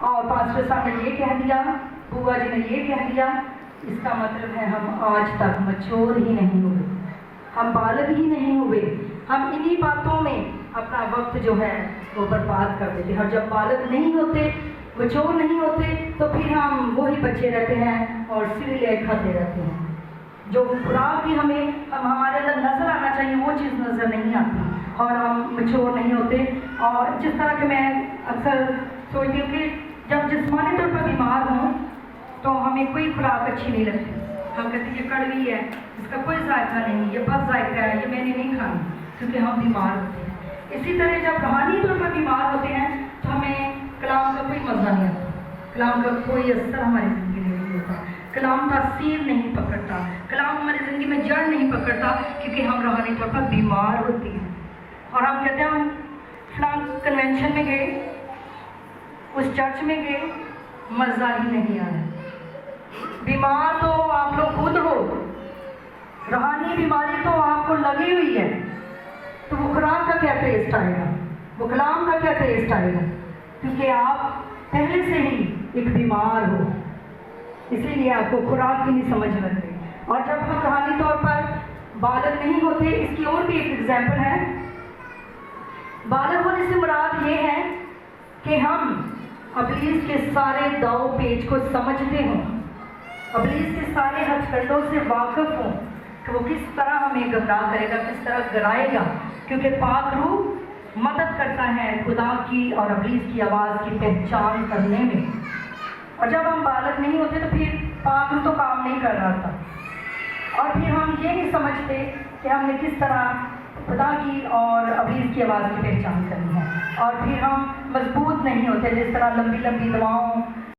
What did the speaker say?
اور پاسٹر صاحب نے یہ کہہ دیا، بوا جی نے یہ کہہ دیا، اس کا مطلب ہے ہم آج تک مچور ہی نہیں ہوئے، ہم بالغ ہی نہیں ہوئے، ہم انہی باتوں میں اپنا وقت جو ہے وہ برباد کر دیتے ہیں۔ اور جب بالغ نہیں ہوتے، مچور نہیں ہوتے، تو پھر ہم وہی بچے رہتے ہیں اور سیریل کھاتے رہتے ہیں۔ جو خوراک بھی ہمارے اندر نظر آنا چاہیے وہ چیز نظر نہیں آتی، اور ہم مچور نہیں ہوتے۔ اور جس طرح کہ میں اکثر سوچتی ہوں کہ جب جسمانی طور پر بیمار ہوں تو ہمیں کوئی خوراک اچھی نہیں لگتی، ہم کہتے ہیں یہ کڑوی ہے، اس کا کوئی ذائقہ نہیں، یہ بد ذائقہ ہے، یہ میں نے نہیں کھانی، کیونکہ ہم بیمار ہوتے ہیں۔ اسی طرح جب روحانی طور پر بیمار ہوتے ہیں تو ہمیں کلام کا کوئی مزہ نہیں آتا، کلام کا کوئی اثر ہماری زندگی میں نہیں ہوتا، کلام تاثیر نہیں پکڑتا، کلام ہماری زندگی میں جڑ نہیں پکڑتا، کیونکہ ہم روحانی طور پر بیمار ہوتے ہیں۔ اور ہم کہتے ہیں ہم فلاں کنونشن میں گئے، اس چرچ میں گئے، مزہ ہی نہیں آیا۔ بیمار تو آپ لوگ خود ہو، روحانی بیماری تو آپ کو لگی ہوئی ہے، تو وہ خوراک کا کیا ٹیسٹ آئے گا، وہ کلام کا کیا ٹیسٹ آئے گا، کیونکہ آپ پہلے سے ہی ایک بیمار ہو، اسی لیے آپ کو خوراک کی نہیں سمجھ لگ رہی۔ اور جب ہم روحانی طور پر بالغ نہیں ہوتے، اس کی اور بھی ایک ایگزامپل ہے۔ بالغ ہونے سے مراد یہ ہے کہ ہم ابلیس کے سارے داؤ پیچ کو سمجھتے ہوں، ابلیس کے سارے ہتھ کنڈوں سے واقف ہوں کہ وہ کس طرح ہمیں گمراہ کرے گا، کس طرح گرائے گا، کیونکہ پاک روح مدد کرتا ہے خدا کی اور ابلیس کی آواز کی پہچان کرنے میں۔ اور جب ہم بالغ نہیں ہوتے تو پھر پاک روح تو کام نہیں کر رہا تھا، اور پھر ہم یہ نہیں سمجھتے کہ ہم نے کس طرح خدا کی اور ابلیس کی آواز کی پہچان کرنی ہے، اور پھر ہم مضبوط نہیں ہوتے، جس طرح لمبی لمبی دعاؤں